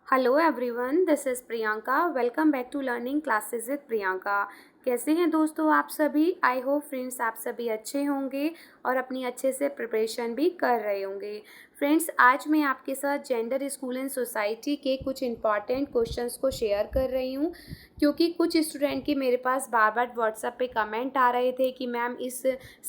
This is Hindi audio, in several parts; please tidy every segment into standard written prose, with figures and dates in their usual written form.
Hello everyone, this is Priyanka. Welcome back to learning classes with Priyanka. कैसे हैं दोस्तों आप सभी? आई होप फ्रेंड्स आप सभी अच्छे होंगे और अपनी अच्छे से प्रिपरेशन भी कर रहे होंगे। फ्रेंड्स, आज मैं आपके साथ जेंडर स्कूल एंड सोसाइटी के कुछ इंपॉर्टेंट क्वेश्चंस को शेयर कर रही हूं, क्योंकि कुछ स्टूडेंट के मेरे पास बार बार व्हाट्सएप पे कमेंट आ रहे थे कि मैम इस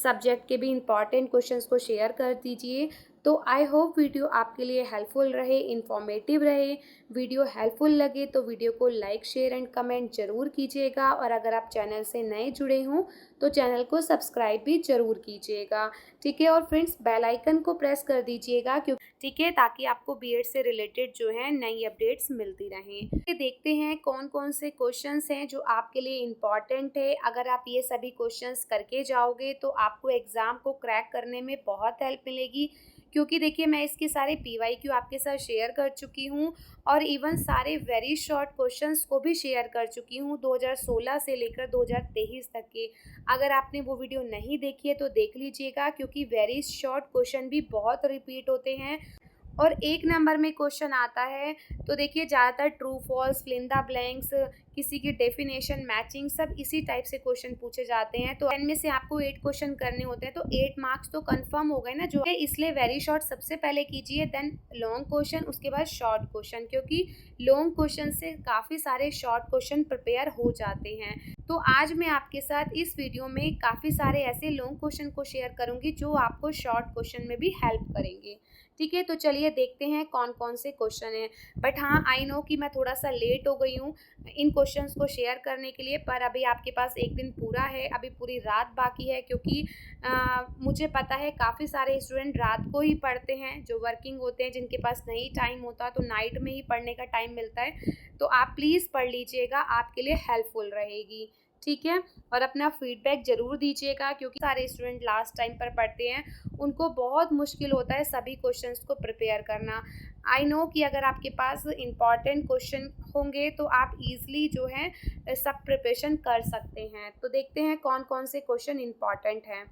सब्जेक्ट के भी इंपॉर्टेंट क्वेश्चंस को शेयर कर दीजिए। तो आई होप वीडियो आपके लिए हेल्पफुल रहे, इन्फॉर्मेटिव रहे। वीडियो हेल्पफुल लगे तो वीडियो को लाइक शेयर एंड कमेंट ज़रूर कीजिएगा, और अगर आप चैनल से नए जुड़े हों तो चैनल को सब्सक्राइब भी ज़रूर कीजिएगा। ठीक है, और फ्रेंड्स बेल आइकन को प्रेस कर दीजिएगा ठीक है, ताकि आपको बीएड से रिलेटेड जो है नई अपडेट्स मिलती रहें। देखते हैं कौन कौन से क्वेश्चंस हैं जो आपके लिए इम्पॉर्टेंट है। अगर आप ये सभी क्वेश्चंस करके जाओगे तो आपको एग्ज़ाम को क्रैक करने में बहुत हेल्प मिलेगी, क्योंकि देखिए मैं इसके सारे पीवाईक्यू आपके साथ शेयर कर चुकी हूँ और इवन सारे वेरी शॉर्ट क्वेश्चंस को भी शेयर कर चुकी हूँ 2016 से लेकर 2023 तक के। अगर आपने वो वीडियो नहीं देखी है तो देख लीजिएगा, क्योंकि वेरी शॉर्ट क्वेश्चन भी बहुत रिपीट होते हैं और एक नंबर में क्वेश्चन आता है। तो देखिए ज़्यादातर true false, fill in the blanks, किसी की डेफिनेशन, मैचिंग, सब इसी टाइप से क्वेश्चन पूछे जाते हैं। तो 10 में से आपको 8 क्वेश्चन करने होते हैं, तो 8 मार्क्स तो कंफर्म हो गए ना जो है। इसलिए वेरी शॉर्ट सबसे पहले कीजिए, देन लॉन्ग क्वेश्चन, उसके बाद शॉर्ट क्वेश्चन, क्योंकि लॉन्ग क्वेश्चन से काफ़ी सारे शॉर्ट क्वेश्चन प्रिपेयर हो जाते हैं। तो आज मैं आपके साथ इस वीडियो में काफ़ी सारे ऐसे लॉन्ग क्वेश्चन को शेयर करूंगी जो आपको शॉर्ट क्वेश्चन में भी हेल्प करेंगे। ठीक है, तो चलिए देखते हैं कौन कौन से क्वेश्चन हैं। बट हाँ, आई नो कि मैं थोड़ा सा लेट हो गई हूँ इन क्वेश्चंस को शेयर करने के लिए, पर अभी आपके पास एक दिन पूरा है, अभी पूरी रात बाकी है, क्योंकि मुझे पता है काफ़ी सारे स्टूडेंट रात को ही पढ़ते हैं, जो वर्किंग होते हैं, जिनके पास नहीं टाइम होता तो नाइट में ही पढ़ने का टाइम मिलता है। तो आप प्लीज़ पढ़ लीजिएगा, आपके लिए हेल्पफुल रहेगी। ठीक है, और अपना फीडबैक ज़रूर दीजिएगा, क्योंकि सारे स्टूडेंट लास्ट टाइम पर पढ़ते हैं, उनको बहुत मुश्किल होता है सभी क्वेश्चंस को प्रिपेयर करना। आई नो कि अगर आपके पास इंपॉर्टेंट क्वेश्चन होंगे तो आप इजीली जो है सब प्रिपरेशन कर सकते हैं। तो देखते हैं कौन कौन से क्वेश्चन इंपॉर्टेंट हैं।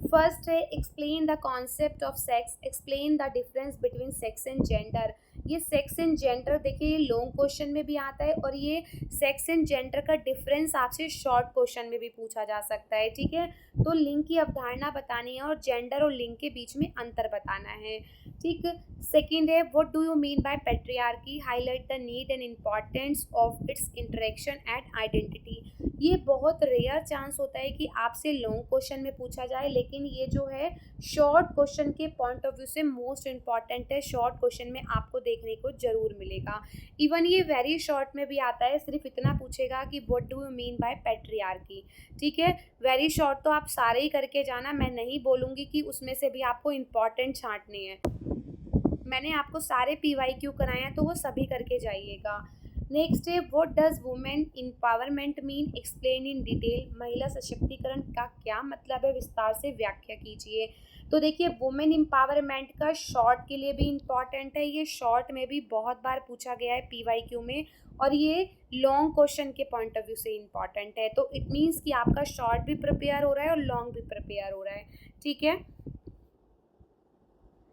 फर्स्ट है, explain the concept of sex, explain the difference between sex and gender. ये सेक्स एंड जेंडर देखिए ये लॉन्ग क्वेश्चन में भी आता है, और ये सेक्स एंड जेंडर का डिफरेंस आपसे शॉर्ट क्वेश्चन में भी पूछा जा सकता है। ठीक है, तो लिंग की अवधारणा बतानी है और जेंडर और लिंग के बीच में अंतर बताना है। ठीक। सेकेंड है, what do you mean by patriarchy, highlight the need and importance of its interaction and identity. ये बहुत रेयर चांस होता है कि आपसे लॉन्ग क्वेश्चन में पूछा जाए, लेकिन ये जो है शॉर्ट क्वेश्चन के पॉइंट ऑफ व्यू से मोस्ट इम्पॉर्टेंट है। शॉर्ट क्वेश्चन में आपको देखने को जरूर मिलेगा। इवन ये वेरी शॉर्ट में भी आता है, सिर्फ इतना पूछेगा कि what do you mean by patriarchy. ठीक है, वेरी शॉर्ट तो आप सारे ही करके जाना, मैं नहीं बोलूँगी कि उसमें से भी आपको इम्पॉर्टेंट छांटने हैं। मैंने आपको सारे पीवाईक्यू कराए हैं, तो वो सभी करके जाइएगा। नेक्स्ट है, what does women empowerment mean, explain in detail. महिला सशक्तिकरण का क्या मतलब है, विस्तार से व्याख्या कीजिए। तो देखिए वुमेन एम्पावरमेंट का शॉर्ट के लिए भी इम्पॉर्टेंट है, ये शॉर्ट में भी बहुत बार पूछा गया है पीवाईक्यू में, और ये लॉन्ग क्वेश्चन के पॉइंट ऑफ व्यू से इम्पॉर्टेंट है। तो इट मीन्स कि आपका शॉर्ट भी प्रिपेयर हो रहा है और लॉन्ग भी प्रिपेयर हो रहा है। ठीक है,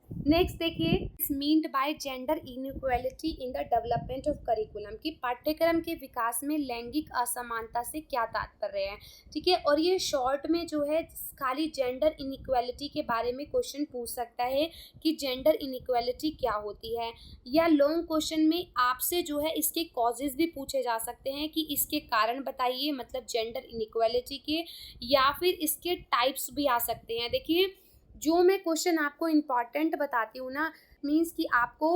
नेक्स्ट देखिए, is meant by gender inequality in the development of curriculum, की पाठ्यक्रम के विकास में लैंगिक असमानता से क्या तात्पर्य है। ठीक है, और ये शॉर्ट में जो है खाली जेंडर इनइक्वालिटी के बारे में क्वेश्चन पूछ सकता है कि जेंडर इनइक्वालिटी क्या होती है, या लॉन्ग क्वेश्चन में आपसे जो है इसके कॉजेज भी पूछे जा सकते हैं कि इसके कारण बताइए, मतलब जेंडर इनइक्वालिटी के, या फिर इसके टाइप्स भी आ सकते हैं। देखिए जो मैं क्वेश्चन आपको इम्पॉर्टेंट बताती हूँ ना, मीन्स कि आपको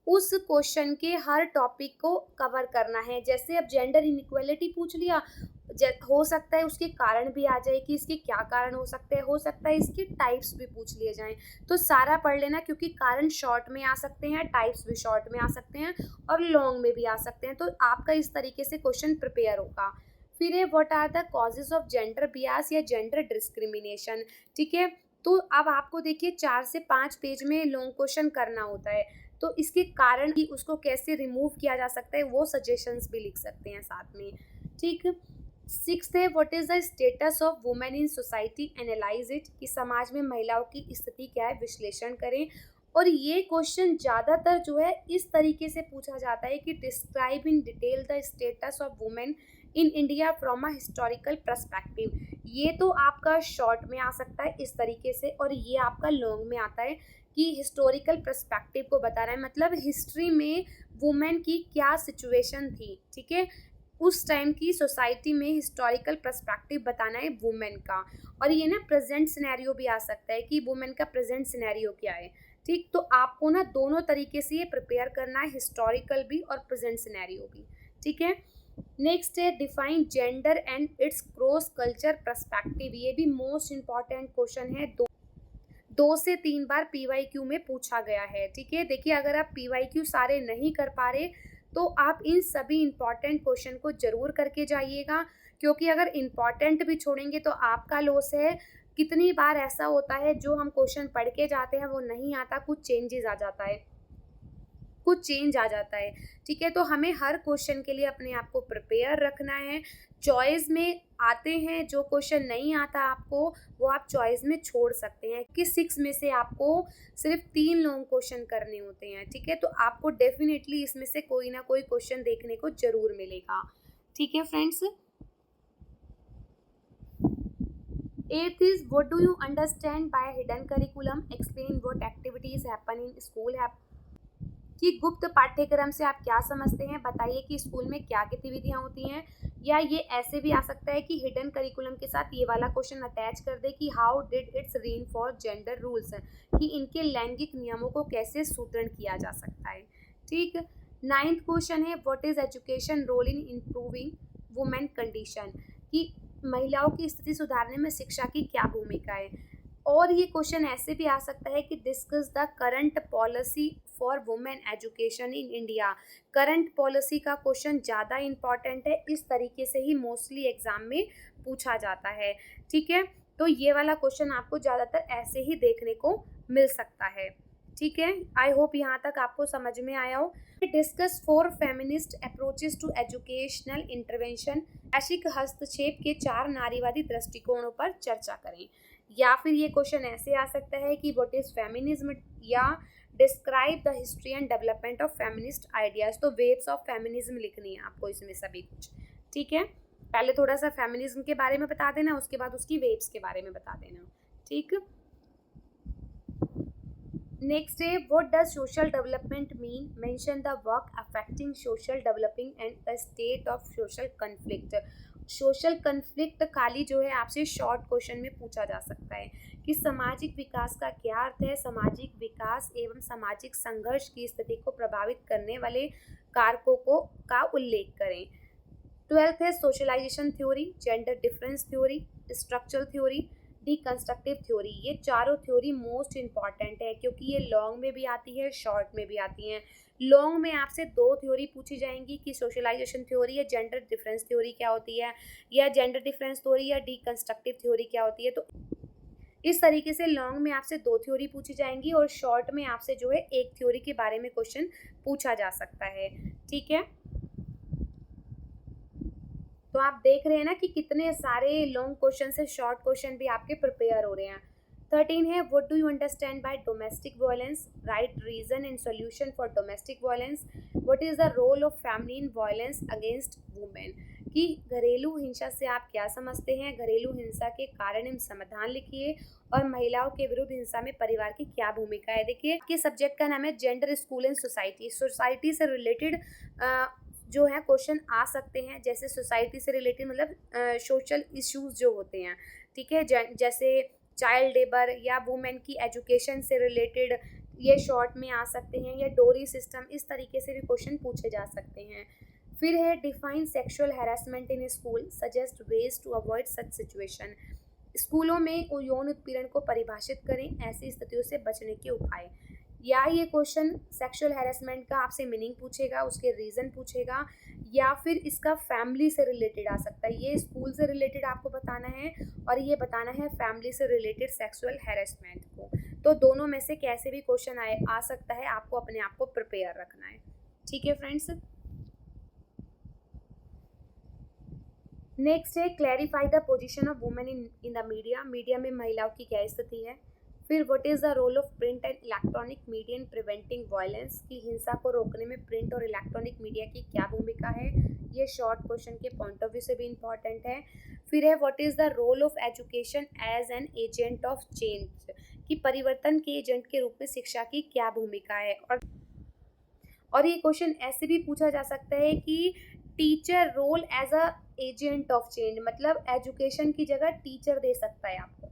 उस क्वेश्चन के हर टॉपिक को कवर करना है। जैसे अब जेंडर इनइक्वालिटी पूछ लिया, हो सकता है उसके कारण भी आ जाए कि इसके क्या कारण हो सकता है इसके टाइप्स भी पूछ लिए जाएं। तो सारा पढ़ लेना, क्योंकि कारण शॉर्ट में आ सकते हैं, टाइप्स भी शॉर्ट में आ सकते हैं, और लॉन्ग में भी आ सकते हैं। तो आपका इस तरीके से क्वेश्चन प्रिपेयर होगा। फिर है, what are the causes of gender bias या जेंडर डिस्क्रिमिनेशन। ठीक है, तो अब आपको देखिए 4 से 5 पेज में लॉन्ग क्वेश्चन करना होता है, तो इसके कारण कि उसको कैसे रिमूव किया जा सकता है वो सजेशंस भी लिख सकते हैं साथ में। ठीक। सिक्स्थ है, what is the status of women in society, analyse it, कि समाज में महिलाओं की स्थिति क्या है, विश्लेषण करें। और ये क्वेश्चन ज़्यादातर जो है इस तरीके से पूछा जाता है कि describe in detail the status of women in India from a historical perspective. ये तो आपका शॉर्ट में आ सकता है इस तरीके से, और ये आपका लॉन्ग में आता है कि हिस्टोरिकल पर्सपेक्टिव को बता रहा है, मतलब हिस्ट्री में वुमेन की क्या सिचुएशन थी, ठीक है, उस टाइम की सोसाइटी में हिस्टोरिकल पर्सपेक्टिव बताना है वुमेन का। और ये ना प्रेजेंट सिनेरियो भी आ सकता है कि वुमेन का प्रेजेंट सिनेरियो क्या है, ठीक। तो आपको ना दोनों तरीके से ये प्रिपेयर करना है, हिस्टोरिकल भी और प्रेजेंट सिनेरियो भी, ठीक है। नेक्स्ट है define gender and it's cross culture perspective. ये भी मोस्ट इंपॉर्टेंट क्वेश्चन है, 2 से 3 बार पीवाईक्यू में पूछा गया है, ठीक है। देखिए अगर आप पीवाईक्यू सारे नहीं कर पा रहे तो आप इन सभी इंपॉर्टेंट क्वेश्चन को जरूर करके जाइएगा, क्योंकि अगर इंपॉर्टेंट भी छोड़ेंगे तो आपका लॉस है। कितनी बार ऐसा होता है जो हम क्वेश्चन पढ़ के जाते हैं वो नहीं आता, कुछ चेंज आ जाता है, ठीक है। तो हमें हर क्वेश्चन के लिए अपने आप को प्रिपेयर रखना है। चॉइस में आते हैं, जो क्वेश्चन नहीं आता आपको वो आप चॉइस में छोड़ सकते हैं कि 6 में से आपको सिर्फ 3 लॉन्ग क्वेश्चन करने होते हैं, ठीक है। तो आपको डेफिनेटली इसमें से कोई ना कोई क्वेश्चन देखने को जरूर मिलेगा, ठीक है friends. 8th is what do you understand by hidden curriculum? Explain what activities happen in school कि गुप्त पाठ्यक्रम से आप क्या समझते हैं, बताइए कि स्कूल में क्या गतिविधियां होती हैं। या ये ऐसे भी आ सकता है कि हिडन करिकुलम के साथ ये वाला क्वेश्चन अटैच कर दे कि how did it's reinforce gender rules, कि इनके लैंगिक नियमों को कैसे सुदृढ़ किया जा सकता है, ठीक। 9th क्वेश्चन है what is education role in improving women condition, कि महिलाओं की स्थिति सुधारने में शिक्षा की क्या भूमिका है। और ये क्वेश्चन ऐसे भी आ सकता है कि discuss the current policy for women education in India. Current policy का क्वेश्चन ज़्यादा इंपॉर्टेंट है, इस तरीके से ही मोस्टली एग्जाम में पूछा जाता है, ठीक है। तो ये वाला क्वेश्चन आपको ज़्यादातर ऐसे ही देखने को मिल सकता है, ठीक है। आई होप यहाँ तक आपको समझ में आया हो। Discuss 4 feminist approaches to educational intervention. शैक्षिक हस्तक्षेप के 4 नारीवादी दृष्टिकोणों पर चर्चा करें। या फिर ये क्वेश्चन ऐसे आ सकता है कि व्हाट इज फेमिनिज्म, या describe the history and development of feminist ideas. तो वेव्स ऑफ फेमिनिज्म लिखनी है आपको इसमें सभी कुछ, ठीक है। पहले थोड़ा सा फेमिनिज्म के बारे में बता देना, उसके बाद उसकी वेव्स के बारे में बता देना, ठीक। नेक्स्ट है what does social development mean, mention the work affecting social developing and the state of social conflict. Social conflict खाली जो है आपसे शॉर्ट क्वेश्चन में पूछा जा सकता है कि सामाजिक विकास का क्या अर्थ है, सामाजिक विकास एवं सामाजिक संघर्ष की स्थिति को प्रभावित करने वाले कारकों को का उल्लेख करें। 12th है socialization theory, gender difference theory, structural theory, deconstructive theory. ये चारों थ्योरी मोस्ट इंपॉर्टेंट है क्योंकि ये लॉन्ग में भी आती है, शॉर्ट में भी आती हैं। लॉन्ग में आपसे 2 थ्योरी पूछी जाएंगी कि सोशलाइजेशन थ्योरी या जेंडर डिफरेंस थ्योरी क्या होती है, या जेंडर डिफरेंस थ्योरी या डिकंस्ट्रक्टिव थ्योरी क्या होती है। तो इस तरीके से लॉन्ग में आपसे 2 थ्योरी पूछी जाएंगी और शॉर्ट में आपसे जो है 1 थ्योरी के बारे में क्वेश्चन पूछा जा सकता है, ठीक है। तो आप देख रहे हैं ना कि कितने सारे लॉन्ग क्वेश्चन से शॉर्ट क्वेश्चन भी आपके प्रिपेयर हो रहे हैं। 13 है what do you understand by domestic violence, right reason and solution for domestic violence, what is the role of family in violence against women, कि घरेलू हिंसा से आप क्या समझते हैं, घरेलू हिंसा के कारण एवं समाधान लिखिए, और महिलाओं के विरुद्ध हिंसा में परिवार की क्या भूमिका है। देखिए कि सब्जेक्ट का नाम है gender school and society. Society से रिलेटेड जो है क्वेश्चन आ सकते हैं, जैसे सोसाइटी से रिलेटेड मतलब सोशल इश्यूज जो होते हैं, ठीक है, जैसे चाइल्ड लेबर या वुमेन की एजुकेशन से रिलेटेड ये शॉर्ट में आ सकते हैं, या डोरी सिस्टम, इस तरीके से भी क्वेश्चन पूछे जा सकते हैं। फिर है define sexual harassment in school, suggest ways to avoid such situation. स्कूलों में यौन उत्पीड़न को परिभाषित करें, ऐसी स्थितियों से बचने के उपाय। या ये क्वेश्चन सेक्सुअल हैरेसमेंट का आपसे मीनिंग पूछेगा, उसके रीज़न पूछेगा, या फिर इसका फैमिली से रिलेटेड आ सकता है। ये स्कूल से रिलेटेड आपको बताना है और ये बताना है फैमिली से रिलेटेड सेक्सुअल हैरेसमेंट को। तो दोनों में से कैसे भी क्वेश्चन आ सकता है, आपको अपने आप को प्रिपेयर रखना है, ठीक है फ्रेंड्स। नेक्स्ट है clarify the position of women in the media. Media में महिलाओं की क्या स्थिति है। फिर what is the role of print and electronic media in preventing violence, की हिंसा को रोकने में प्रिंट और इलेक्ट्रॉनिक मीडिया की क्या भूमिका है। ये शॉर्ट क्वेश्चन के पॉइंट ऑफ व्यू से भी इम्पॉर्टेंट है। फिर है what is the role of education as an agent of change, कि परिवर्तन के एजेंट के रूप में शिक्षा की क्या भूमिका है। और ये क्वेश्चन ऐसे भी पूछा जा सकता है कि teacher role as a agent of change, मतलब एजुकेशन की जगह टीचर दे सकता है आपको।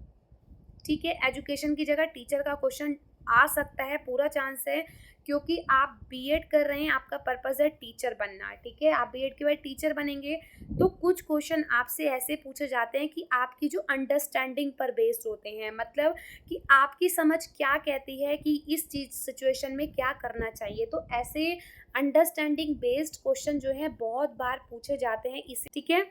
ठीक है, एजुकेशन की जगह टीचर का क्वेश्चन आ सकता है, पूरा चांस है, क्योंकि आप बीएड कर रहे हैं, आपका पर्पस है टीचर बनना। ठीक है, आप बीएड के बाद टीचर बनेंगे तो कुछ क्वेश्चन आपसे ऐसे पूछे जाते हैं कि आपकी जो अंडरस्टैंडिंग पर बेस्ड होते हैं, मतलब कि आपकी समझ क्या कहती है कि इस चीज सिचुएशन में क्या करना चाहिए। तो ऐसे अंडरस्टैंडिंग बेस्ड क्वेश्चन जो है बहुत बार पूछे जाते हैं इसी। ठीक है,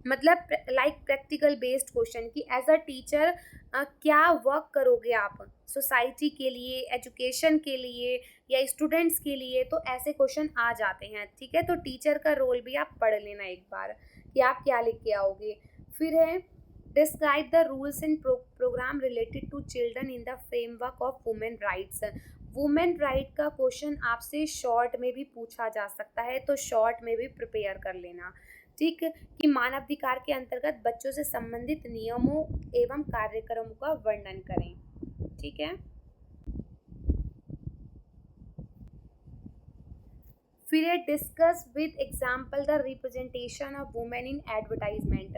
मतलब लाइक प्रैक्टिकल बेस्ड क्वेश्चन कि एज अ टीचर क्या वर्क करोगे आप सोसाइटी के लिए, एजुकेशन के लिए या स्टूडेंट्स के लिए, तो ऐसे क्वेश्चन आ जाते हैं। ठीक है, तो टीचर का रोल भी आप पढ़ लेना एक बार कि आप क्या लिख के आओगे। फिर है describe the rules in program related to children in the framework of women rights. Women right का क्वेश्चन आपसे शॉर्ट में भी पूछा जा सकता है, तो शॉर्ट में भी प्रिपेयर कर लेना। ठीक, कि मानवाधिकार के अंतर्गत बच्चों से संबंधित नियमों एवं कार्यक्रमों का वर्णन करें। ठीक है, फिर है discuss with example the representation of women in advertisement.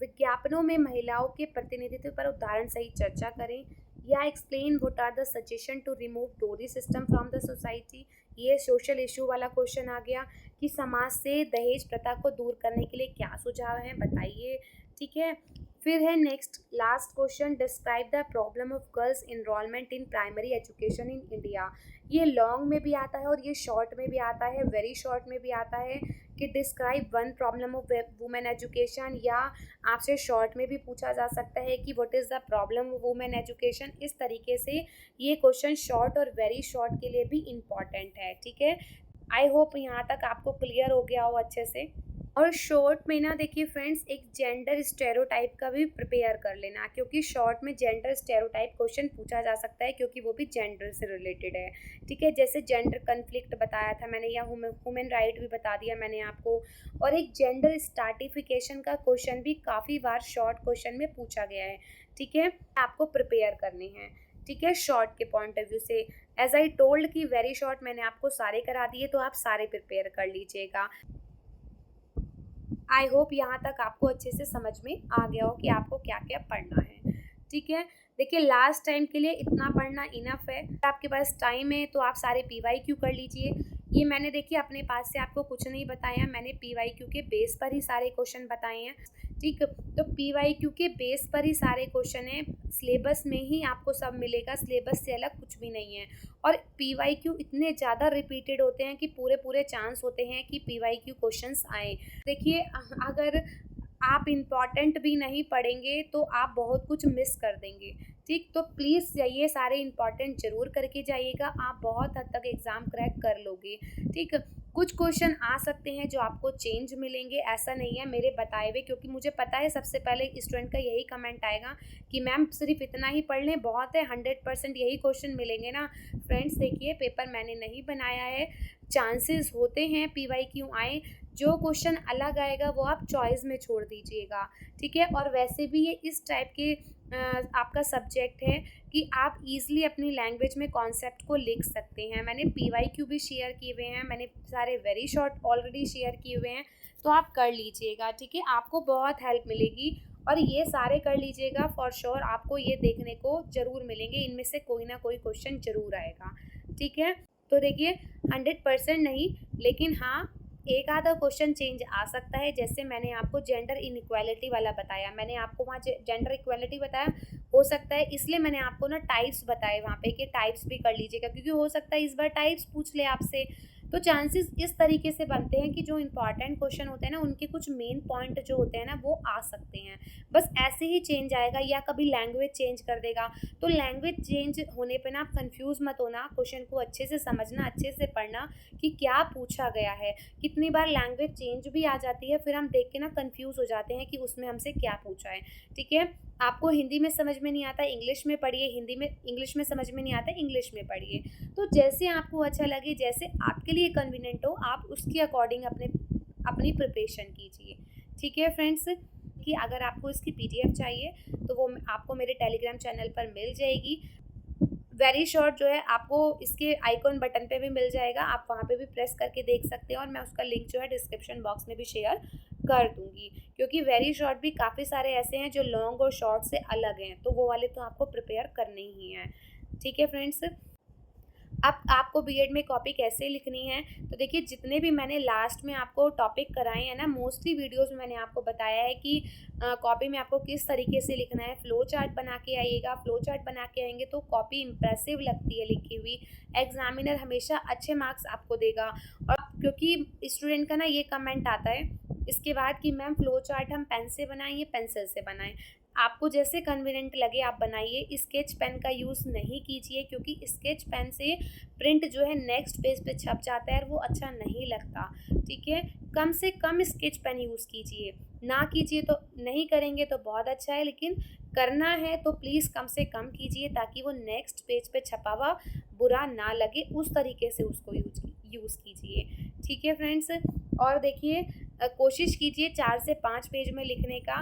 विज्ञापनों में महिलाओं के प्रतिनिधित्व पर उदाहरण सहित चर्चा करें, या explain what are the suggestion to remove dowry system from the society. ये सोशल इशू वाला क्वेश्चन आ गया कि समाज से दहेज प्रथा को दूर करने के लिए क्या सुझाव हैं, बताइए। ठीक है, फिर है next last question, describe the problem of girls enrollment in primary education in India. ये लॉन्ग में भी आता है और ये शॉर्ट में भी आता है, वेरी शॉर्ट में भी आता है कि describe one problem of women education, या आपसे शॉर्ट में भी पूछा जा सकता है कि what is the problem of women education. इस तरीके से ये क्वेश्चन शॉर्ट और वेरी शॉर्ट के लिए भी इम्पॉर्टेंट है। ठीक है, आई होप यहाँ तक आपको क्लियर हो गया हो अच्छे से। और शॉर्ट में ना देखिए फ्रेंड्स, एक जेंडर स्टेरियोटाइप का भी प्रिपेयर कर लेना, क्योंकि शॉर्ट में जेंडर स्टेरियोटाइप क्वेश्चन पूछा जा सकता है, क्योंकि वो भी जेंडर से रिलेटेड है। ठीक है, जैसे जेंडर कन्फ्लिक्ट बताया था मैंने, या ह्यूमन राइट भी बता दिया मैंने आपको। और एक जेंडर स्टार्टिफिकेशन का क्वेश्चन भी काफ़ी बार शॉर्ट क्वेश्चन में पूछा गया है। ठीक है, आपको प्रिपेयर करने हैं। ठीक है, शॉर्ट के पॉइंट ऑफ व्यू से एज आई टोल्ड कि वेरी शॉर्ट मैंने आपको सारे करा दिए, तो आप सारे प्रिपेयर कर लीजिएगा। आई होप यहाँ तक आपको अच्छे से समझ में आ गया हो कि आपको क्या क्या पढ़ना है। ठीक है, देखिए लास्ट टाइम के लिए इतना पढ़ना इनफ है। आपके पास टाइम है तो आप सारे PYQ कर लीजिए। ये मैंने देखिए अपने पास से आपको कुछ नहीं बताया, मैंने PYQ के बेस पर ही सारे क्वेश्चन बताए हैं। ठीक, तो PYQ के बेस पर ही सारे क्वेश्चन हैं, सिलेबस में ही आपको सब मिलेगा, सिलेबस से अलग कुछ भी नहीं है। और PYQ इतने ज़्यादा रिपीटेड होते हैं कि पूरे पूरे चांस होते हैं कि PYQ क्वेश्चंस आए। देखिए अगर आप इम्पॉर्टेंट भी नहीं पढ़ेंगे तो आप बहुत कुछ मिस कर देंगे। ठीक, तो प्लीज़ जाइए, सारे इम्पॉर्टेंट ज़रूर करके जाइएगा, आप बहुत हद तक एग्ज़ाम क्रैक कर लोगे। ठीक, कुछ क्वेश्चन आ सकते हैं जो आपको चेंज मिलेंगे, ऐसा नहीं है मेरे बताए हुए, क्योंकि मुझे पता है सबसे पहले स्टूडेंट का यही कमेंट आएगा कि मैम सिर्फ इतना ही पढ़ लें, बहुत है, 100% यही क्वेश्चन मिलेंगे ना। फ्रेंड्स देखिए, पेपर मैंने नहीं बनाया है, चांसेस होते हैं PYQ आए, जो क्वेश्चन अलग आएगा वो आप चॉइस में छोड़ दीजिएगा। ठीक है, और वैसे भी ये इस टाइप के आपका सब्जेक्ट है कि आप ईज़िली अपनी लैंग्वेज में कॉन्सेप्ट को लिख सकते हैं। मैंने PYQ भी शेयर किए हुए हैं, मैंने सारे वेरी शॉर्ट ऑलरेडी शेयर किए हुए हैं, तो आप कर लीजिएगा। ठीक है, आपको बहुत हेल्प मिलेगी, और ये सारे कर लीजिएगा, फॉर श्योर आपको ये देखने को ज़रूर मिलेंगे, इनमें से कोई ना कोई क्वेश्चन ज़रूर आएगा। ठीक है, तो देखिए 100% नहीं, लेकिन हाँ एक आधा क्वेश्चन चेंज आ सकता है। जैसे मैंने आपको जेंडर इनइक्वालिटी वाला बताया, मैंने आपको वहाँ जेंडर इक्वालिटी बताया, हो सकता है इसलिए मैंने आपको ना टाइप्स बताए वहाँ पे कि टाइप्स भी कर लीजिएगा, क्योंकि हो सकता है इस बार टाइप्स पूछ ले आपसे। तो चांसेस इस तरीके से बनते हैं कि जो इंपॉर्टेंट क्वेश्चन होते हैं ना, उनके कुछ मेन पॉइंट जो होते हैं ना वो आ सकते हैं, बस ऐसे ही चेंज आएगा, या कभी लैंग्वेज चेंज कर देगा। तो लैंग्वेज चेंज होने पे ना आप कंफ्यूज मत होना, क्वेश्चन को अच्छे से समझना, अच्छे से पढ़ना कि क्या पूछा गया है। कितनी बार लैंग्वेज चेंज भी आ जाती है, फिर हम देख के ना कंफ्यूज हो जाते हैं कि उसमें हमसे क्या पूछा है। ठीक है, आपको हिंदी में समझ में नहीं आता इंग्लिश में पढ़िए, इंग्लिश में समझ में नहीं आता इंग्लिश में पढ़िए। तो जैसे आपको अच्छा लगे, जैसे आपके लिए कन्वीनिएंट हो, आप उसके अकॉर्डिंग अपनी प्रिपरेशन कीजिए। ठीक है फ्रेंड्स, कि अगर आपको इसकी पीडीएफ चाहिए तो वो आपको मेरे टेलीग्राम चैनल पर मिल जाएगी। वेरी शॉर्ट जो है आपको इसके आइकॉन बटन पे भी मिल जाएगा, आप वहाँ पे भी प्रेस करके देख सकते हैं, और मैं उसका लिंक जो है डिस्क्रिप्शन बॉक्स में भी शेयर कर दूँगी। क्योंकि वेरी शॉर्ट भी काफ़ी सारे ऐसे हैं जो लॉन्ग और शॉर्ट से अलग हैं, तो वो वाले तो आपको प्रिपेयर करने ही हैं। ठीक है फ्रेंड्स, अब आपको बीएड में कॉपी कैसे लिखनी है, तो देखिए जितने भी मैंने लास्ट में आपको टॉपिक कराए हैं ना, मोस्टली वीडियोस में मैंने आपको बताया है कि कॉपी में आपको किस तरीके से लिखना है। फ्लो चार्ट बना के आइएगा, फ्लो चार्ट बना के आएंगे तो कॉपी इंप्रेसिव लगती है लिखी हुई। एग्जामिनर हमेशा अच्छे मार्क्स आपको देगा। और क्योंकि स्टूडेंट का ना ये कमेंट आता है इसके बाद कि मैम फ्लो चार्ट हम पेन से बनाएं या पेंसिल से बनाएं। आपको जैसे कन्वीनियंट लगे आप बनाइए। स्केच पेन का यूज़ नहीं कीजिए, क्योंकि स्केच पेन से प्रिंट जो है नेक्स्ट पेज पे छप जाता है और वो अच्छा नहीं लगता। ठीक है, कम से कम स्केच पेन यूज़ कीजिए, ना कीजिए तो नहीं करेंगे तो बहुत अच्छा है, लेकिन करना है तो प्लीज़ कम से कम कीजिए, ताकि वो नेक्स्ट पेज पे छपा हुआ बुरा ना लगे, उस तरीके से उसको यूज़ कीजिए। ठीक है फ्रेंड्स, और देखिए कोशिश कीजिए 4 से 5 पेज में लिखने का।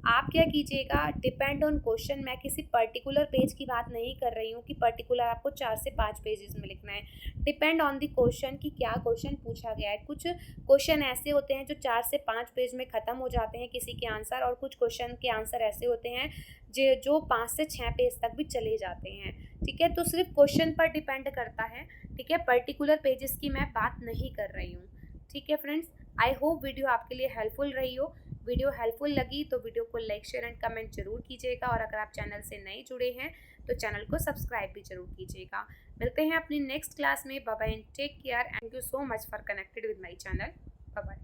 आप क्या कीजिएगा, डिपेंड ऑन क्वेश्चन, मैं किसी पर्टिकुलर पेज की बात नहीं कर रही हूँ कि पर्टिकुलर आपको 4 से 5 पेजेस में लिखना है। डिपेंड ऑन द क्वेश्चन कि क्या क्वेश्चन पूछा गया है। कुछ क्वेश्चन ऐसे होते हैं जो 4 से 5 पेज में ख़त्म हो जाते हैं किसी के आंसर, और कुछ क्वेश्चन के आंसर ऐसे होते हैं जो 5 से 6 पेज तक भी चले जाते हैं। ठीक है, तो सिर्फ क्वेश्चन पर डिपेंड करता है। ठीक है, पर्टिकुलर पेजेस की मैं बात नहीं कर रही हूँ। ठीक है फ्रेंड्स, आई होप वीडियो आपके लिए हेल्पफुल रही हो। वीडियो हेल्पफुल लगी तो वीडियो को लाइक शेयर एंड कमेंट जरूर कीजिएगा, और अगर आप चैनल से नए जुड़े हैं तो चैनल को सब्सक्राइब भी जरूर कीजिएगा। मिलते हैं अपनी नेक्स्ट क्लास में। Bye bye and take care. Thank you so much for connected with my channel. Bye bye.